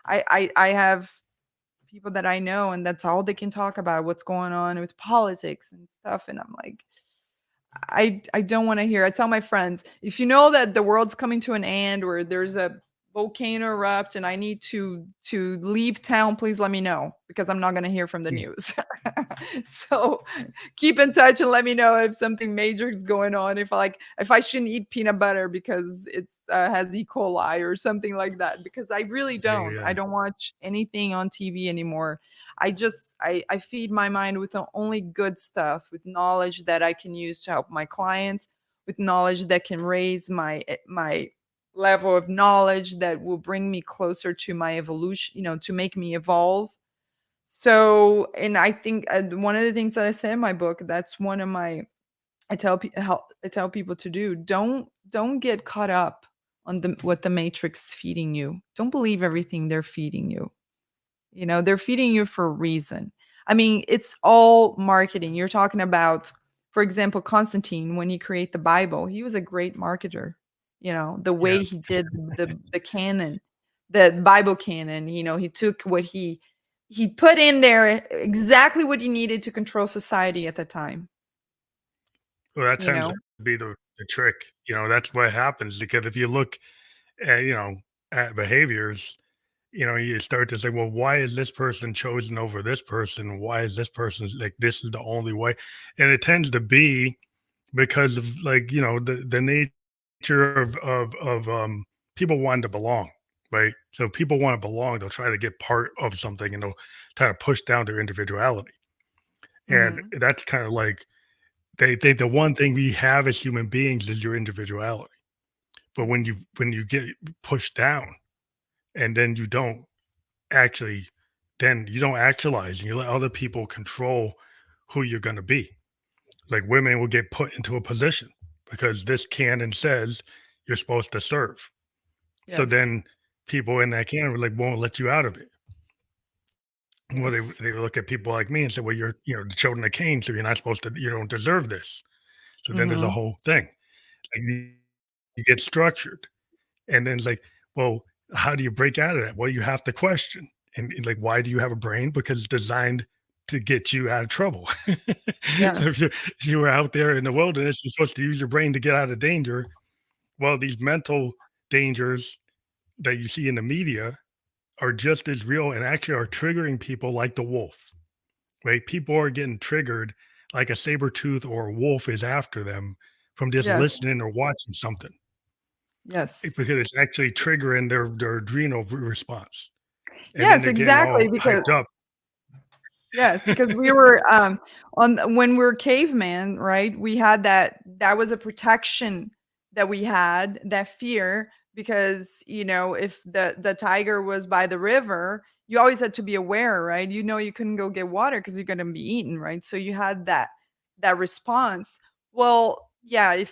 I have people that I know, and that's all they can talk about, what's going on with politics and stuff. And I'm like, I don't want to hear. I tell my friends, if you know that the world's coming to an end, or there's a volcano erupt and I need to leave town, please let me know, because I'm not going to hear from the Mm, news. So keep in touch and let me know if something major is going on. If I shouldn't eat peanut butter because it's has E. coli or something like that. Because I really don't. yeah. I don't watch anything on TV anymore. I feed my mind with only good stuff, with knowledge that I can use to help my clients, with knowledge that can raise my level of knowledge, that will bring me closer to my evolution, to make me evolve. So, and I think one of the things that I say in my book, that's one of my I tell people to do. Don't get caught up on what the matrix feeding you. Don't believe everything they're feeding you. They're feeding you for a reason. I mean, it's all marketing. You're talking about, for example, Constantine, when he created the Bible, he was a great marketer. The Yeah. way he did the canon, the Bible canon, he took what he put in there exactly what he needed to control society at the time, Well, that you tends know? to be the trick. That's what happens because if you look at, at behaviors, you start to say, well, why is this person chosen over this person? Why is this person like this is the only way? And it tends to be because of like, the nature of people wanting to belong, right? So if people want to belong, they'll try to get part of something and they'll try to push down their individuality. And Mhm. that's kind of like they think the one thing we have as human beings is your individuality. But when you get pushed down and then actually you don't actualize and you let other people control who you're going to be. Like women will get put into a position because this canon says you're supposed to serve. So Yes. then people in that canon like won't let you out of it. Well, Yes. they look at people like me and say, well, you're the children of Cain, so you're not supposed to, you don't deserve this. So then there's a Mhm. whole thing. Like you get structured. And then it's like, well, how do you break out of that? Well, you have to question. And like, why do you have a brain? Because it's designed to get you out of trouble. Yeah. So if you were out there in the wilderness, you're supposed to use your brain to get out of danger. Well, these mental dangers that you see in the media are just as real and actually are triggering people like the wolf, right? People are getting triggered like a saber tooth or a wolf is after them from just Yes. listening or watching something. Yes. Because it's actually triggering their adrenal response, and then Yes, they're getting exactly, all because hyped up. yes, because we were, when we were caveman, right? We had that was a protection that we had, that fear, because, if the tiger was by the river, you always had to be aware, right? You couldn't go get water because you're gonna be eaten, right? So you had that response. Well, yeah,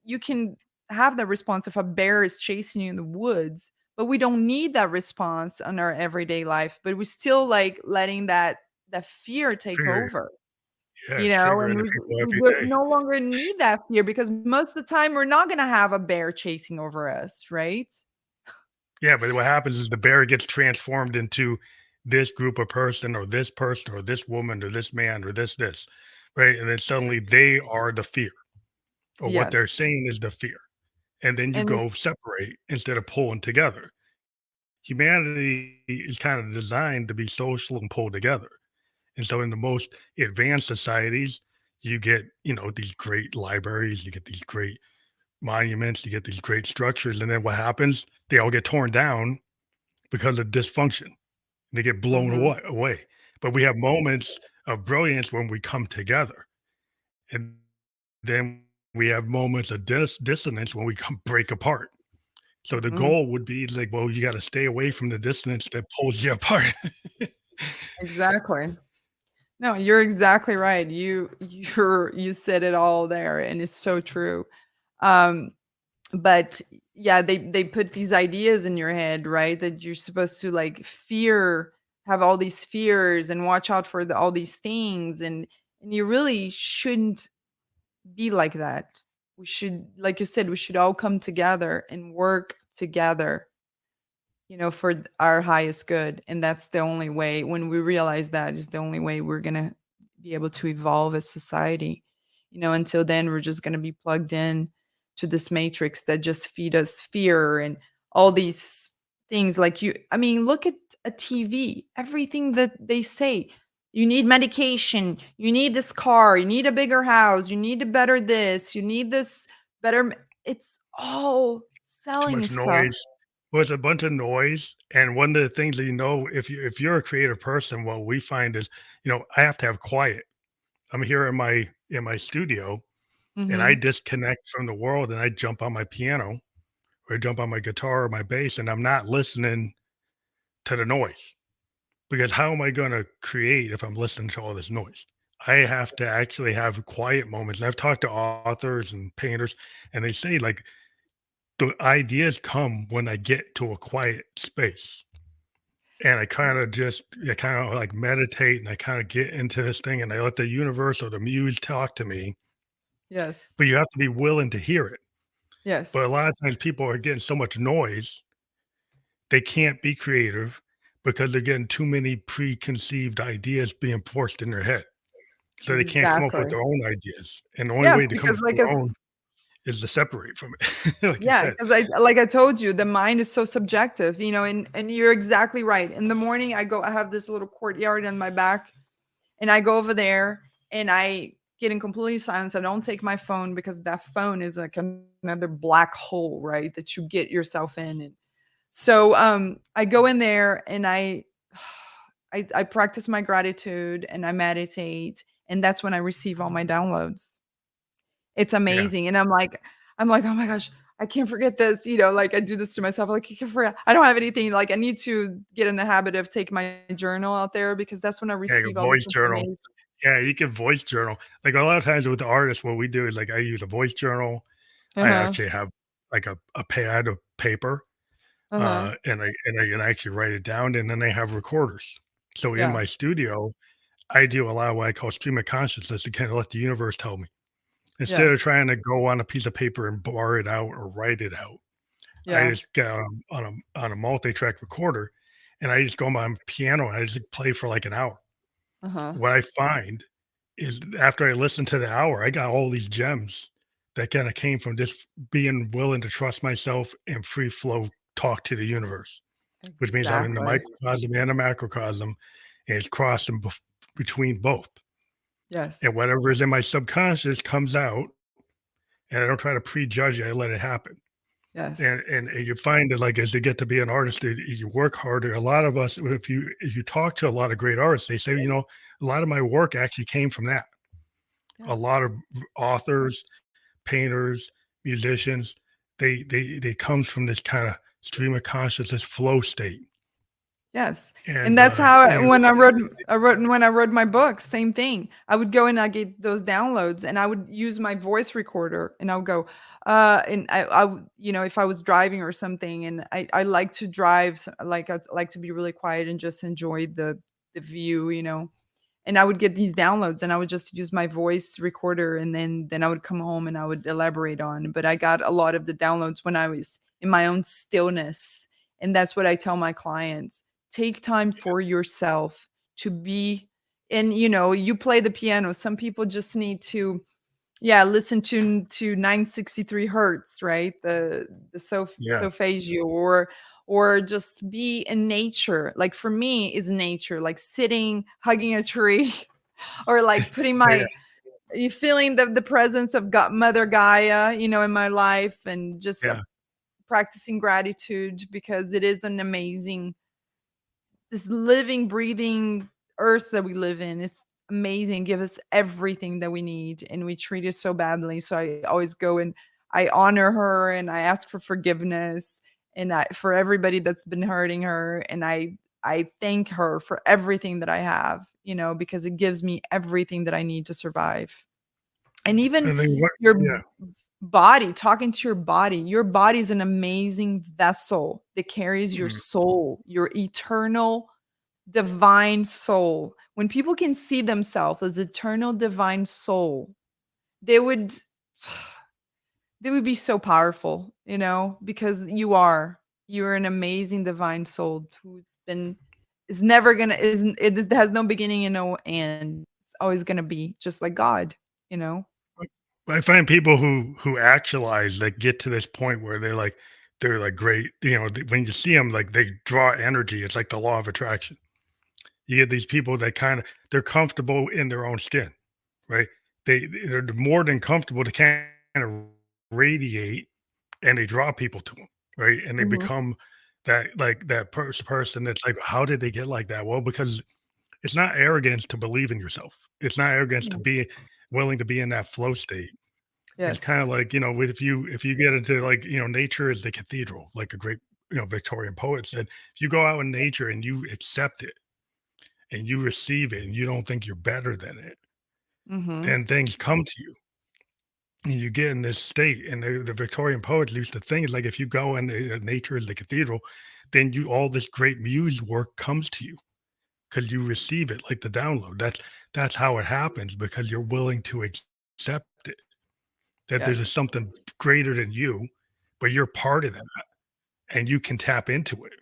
you can have that response if a bear is chasing you in the woods, but we don't need that response on our everyday life. But we still like letting that fear take Trigger, over. yeah, it's And triggering the people we every would day. no longer need that fear because most of the time we're not gonna have a bear chasing over us, right? Yeah, but what happens is the bear gets transformed into this group of person or this woman or this man or this, right? And then suddenly they are the fear, or what Yes, they're saying is the fear. And then you and go separate instead of pulling together. Humanity is kind of designed to be social and pull together. And so in the most advanced societies, you get, these great libraries, you get these great monuments, you get these great structures. And then what happens? They all get torn down because of dysfunction. They get blown mhm, away. But we have moments of brilliance when we come together. And then we have moments of dissonance when we come break apart. So the mhm, goal would be like, well, you got to stay away from the dissonance that pulls you apart. exactly. No, you're exactly right. You said it all there, and it's so true. Um, but yeah, they put these ideas in your head, right? That you're supposed to like have all these fears and watch out for all these things, and you really shouldn't be like that. We should, like you said, we should all come together and work together, for our highest good. And that's the only way, when we realize that is the only way we're going to be able to evolve as society. Until then, we're just going to be plugged in to this matrix that just feed us fear and all these things. I mean, look at a TV, everything that they say. You need medication, you need this car, you need a bigger house, you need to better this, you need this better. It's all Too selling much stuff. noise. Well, it's a bunch of noise. And one of the things that if you're a creative person, what we find is, I have to have quiet. I'm here in my studio and I Mhm. disconnect from the world and I jump on my piano or I jump on my guitar or my bass and I'm not listening to the noise. Because how am I gonna create if I'm listening to all this noise? I have to actually have quiet moments. And I've talked to authors and painters, and they say like the ideas come when I get to a quiet space. And I kind of like meditate and I kind of get into this thing and I let the universe or the muse talk to me, Yes. but you have to be willing to hear it. But a Yes. lot of times people are getting so much noise, they can't be creative because they're getting too many preconceived ideas being forced in their head. So they can't come up with Exactly. their own ideas, and the only Yes, way to come because up with like their it's own is to separate from it, like you yeah, said. because I told you, the mind is so subjective, and you're exactly right. In the morning, I have this little courtyard in my back, and I go over there and I get in complete silence. I don't take my phone because that phone is like another black hole, right? That you get yourself in. And so I go in there and I practice my gratitude and I meditate, and that's when I receive all my downloads. It's Yeah, amazing, and I'm like, "Oh my gosh, I can't forget this," like, I do this to myself, like, "I can't forget I don't have anything," like, I need to get in the habit of taking my journal out there because that's when I yeah, you receive all this voice journal. information. Yeah, you can voice journal. Like, a lot of times with the artists, what we do is, like, I use a voice journal. I Uh-huh, actually have, like, a pad of paper, uh-huh, and I actually write it down, and then I have recorders. So in yeah, my studio, I do a lot of what I call stream of consciousness to kinda let the universe tell me. Instead yeah, of trying to go on a piece of paper and bar it out or write it out. I yeah, just get on a multi-track recorder, and I just go on my piano, and I just play for, like, an hour. uh-huh, What I find is after I listen to the hour, I got all these gems that kinda came from just being willing to trust myself and free flow talk to the universe, which means I'm in the exactly, microcosm and the macrocosm, and it's crossing between both, yes, and whatever is in my subconscious comes out, and I don't try to prejudge it, I let it happen. yes, And you find that, like, as you get to be an artist, you work harder. A lot of us, if you talk to a lot of great artists, they say, a lot of my work actually came from that. A lot yes, of authors, painters, musicians, they comes from this kind of stream of consciousness flow state. Yes, and And that's how you when I wrote my book, same thing. I would go and I get those downloads, and I would use my voice recorder, and I would go, and I would, if I was driving or something, and I like to drive, like I like to be really quiet and just enjoy the view, and I would get these downloads, and I would just use my voice recorder, and then I would come home and I would elaborate on. But I got a lot of the downloads when I was in my own stillness, and that's what I tell my clients. Take time for yourself to be, and you play the piano. Some people just need to, yeah, listen to 963 hertz, right? The yeah, solfeggio, or just be in nature. Like for me is nature, like sitting, hugging a tree, or like putting yeah, my you feeling the presence of God, Mother Gaia, in my life, and just yeah. practicing gratitude, because it is an amazing, this living, breathing earth that we live in. It's amazing, give us everything that we need, and we treat it so badly. So I always go and I honor her, and I ask for forgiveness, and for everybody that's been hurting her, and I thank her for everything that I have, because it gives me everything that I need to survive. And even And then what your yeah, body, talking to your body is an amazing vessel that carries your mm, soul, your eternal divine soul. When people can see themselves as eternal divine soul, they would they would be so powerful, because you're an amazing divine soul who's been is never gonna it has no beginning and no end. It's always gonna be just like God. I find people who actualize, like, get to this point where they're like great, when you see them, like, they draw energy. It's like the law of attraction. You get these people that they're comfortable in their own skin, right? They're more than comfortable to kind of radiate, and they draw people to them, right? And they Mhm, become that person that's like, how did they get like that? Well, because it's not arrogance to believe in yourself. It's not arrogance to mhm. be willing to be in that flow state. It's Yes. kind of like, if you get into, like, nature is the cathedral, like a great, Victorian poet said, if you go out in nature and you accept it and you receive it and you don't think you're better than it, Mhm. then things come to you and you get in this state. And the Victorian poets used to think, is like, if you go in nature is the cathedral, then all this great muse work comes to you because you receive it like the download. That's how it happens, because you're willing to accept it. That there's just Yes. something greater than you, but you're part of that, and you can tap into it.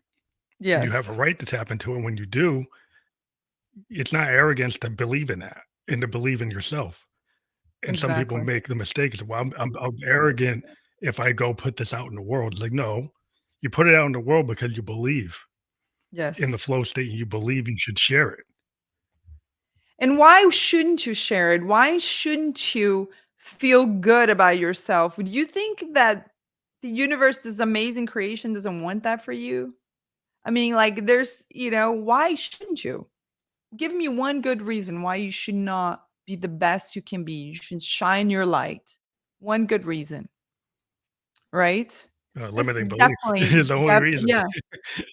And you have Yes. a right to tap into it. When you do, it's not arrogance to believe in that and to believe in yourself. And some people Exactly. make the mistake, well, I'm arrogant if I go put this out in the world. It's like, no, you put it out in the world because you believe in the Yes. flow state and you believe you should share it. And why shouldn't you share it? Why shouldn't you feel good about yourself? Would you think that the universe, this amazing creation, doesn't want that for you? I mean, like, why shouldn't you? Give me one good reason why you should not be the best you can be. You should shine your light. One good reason, right? That's Limiting belief definitely, is the only reason. yeah.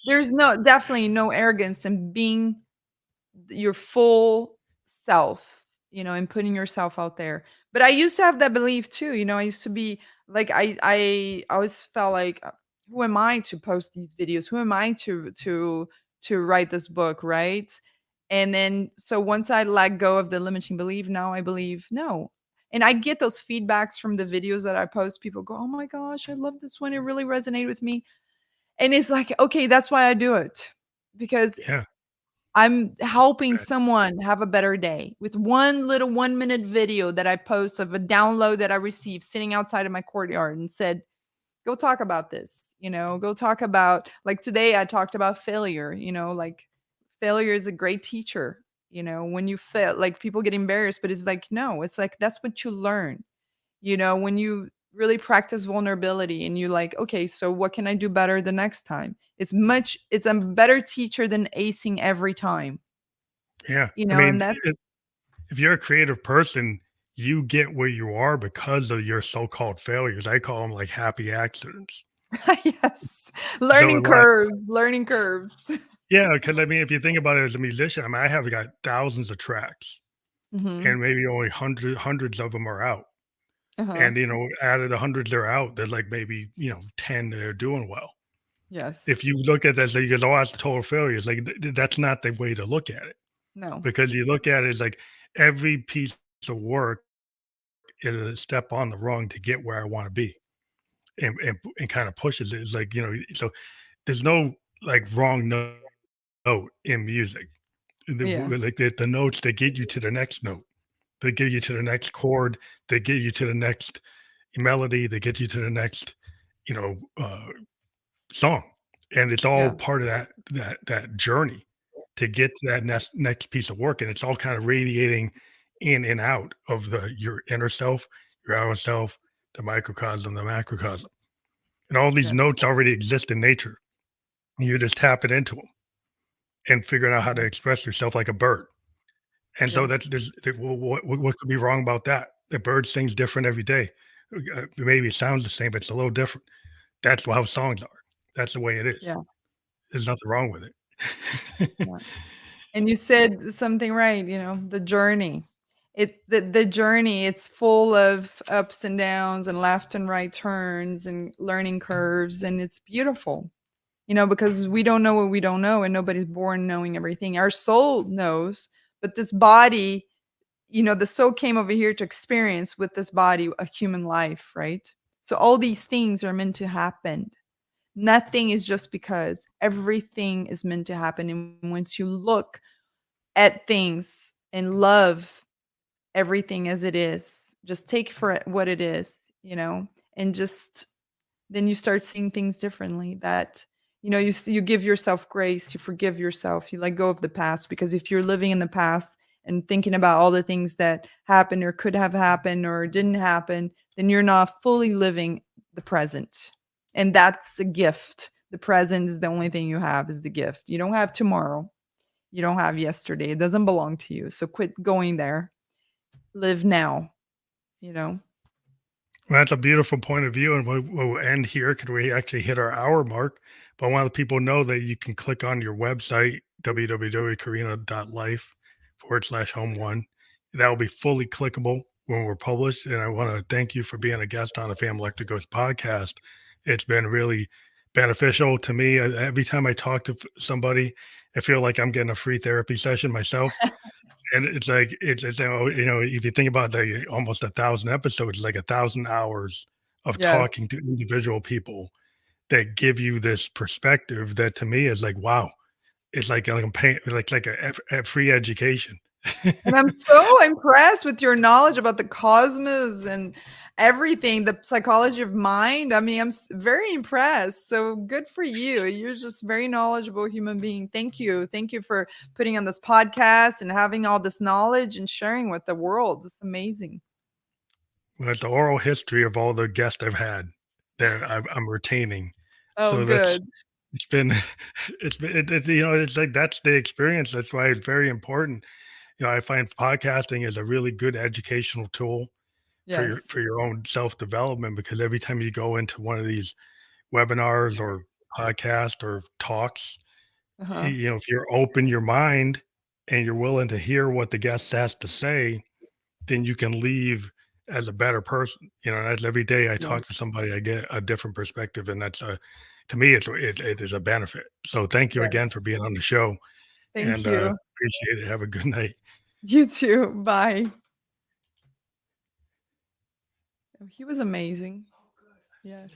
There's definitely no arrogance in being your full self, and putting yourself out there. But I used to have that belief too. I used to be like, I always felt like, who am I to post these videos? Who am I to write this book, right? And then so once I let go of the limiting belief, now I believe no. And I get those feedbacks from the videos that I post. People go, "Oh my gosh, I love this one. It really resonated with me." And it's like, okay, that's why I do it, because Yeah. I'm helping Right. someone have a better day with one little 1-minute video that I post of a download that I received sitting outside of my courtyard, and said, "Go talk about this." Go talk about, like today I talked about failure, like failure is a great teacher. When you fail, like people get embarrassed, but it's like, no, it's like that's what you learn. When you really practice vulnerability and you like, okay, so what can I do better the next time? It's a better teacher than acing every time. Yeah. I And mean, that's if you're a creative person, you get where you are because of your so-called failures. I call them like happy accidents. Yes. So a Learning lot curves, learning curves. yeah, because I mean, if you think about it as a musician, I mean, I have got thousands of tracks Mhm. and maybe only hundreds of them are out. Uh-huh. And, out of the hundreds that are out, there's like maybe, 10 that are doing well. Yes. If you look at that, so you go, "Oh, that's total failures," like, that's not the way to look at it, No. because you look at it as like every piece of work is a step on the rung to get where I wanna be, and kinda pushes it. It's like, so there's no, like, wrong note in music. Yeah. The notes that get you to the next note, they get you to the next chord, they get you to the next melody, they get you to the next, you know, uh song, and it's all Yeah. part of that journey to get to that next piece of work, and it's all kind of radiating in and out of your inner self, your outer self, the microcosm, the macrocosm, and all these Yes. notes already exist in nature. You just tap it into them and figuring out how to Yeah. express yourself like a bird, and so that's Yes. there's there what could be wrong about that? The bird sings different every day. Maybe it sounds the same, but it's a little different. That's how songs are. That's the way it is. Yeah. There's nothing wrong with it. Yeah. And you said something right, the journey. The journey, it's full of ups and downs and left and right turns and learning curves, and it's beautiful, because we don't know what we don't know, and nobody's born knowing everything. Our soul knows, but this body, the soul came over here to experience with this body a human life, right? So all these things are meant to happen. Nothing is just because. Everything is meant to happen. And once you look at things and love everything as it is, just take for it what it is, and just then you start seeing things differently. That you give yourself grace, you forgive yourself, you let go of the past, because if you're living in the past and thinking about all the things that happened or could have happened or didn't happen, then you're not fully living the present. And that's a gift. The present is the only thing you have, is the gift. You don't have tomorrow, you don't have yesterday, it doesn't belong to you, so quit going there. Live now, you know Well, that's a beautiful point of view, and we'll end here because we actually hit our hour mark. But I want to let people know that you can click on your website, www.karina.life/home one. That will be fully clickable when we're published. And I want to thank you for being a guest on the Family Electric Ghost podcast. It's been really beneficial to me. Every time I talk to somebody, I feel like I'm getting a free therapy session myself. And it's like if you think about the almost 1,000 episodes, like 1,000 hours of Yes. talking to individual people that give you this perspective that to me is like, wow, it's like I'm paying like a free education. And I'm so impressed with your knowledge about the cosmos and everything, the psychology of mind. I mean, I'm very impressed. So good for you. You're just very knowledgeable human being. Thank you. Thank you for putting on this podcast and having all this knowledge and sharing with the world. It's amazing. Well, it's the oral history of all the guests I've had that I'm retaining. Oh, So good. it's been it's like that's the experience. That's why it's very important. I find podcasting is a really good educational tool for your Yes. own self-development, because every time you go into one of these webinars or podcast or talks, Uh-huh. if you're open your mind and you're willing to hear what the guest has to say, then you can leave as a better person. And that's every day I Yeah. talk to somebody, I get a different perspective, and that's to me, it is a benefit. So thank you Yeah. again for being on the show, Thank and you. appreciate it. Have a good night. You too. Bye. Oh, he was amazing. Yeah.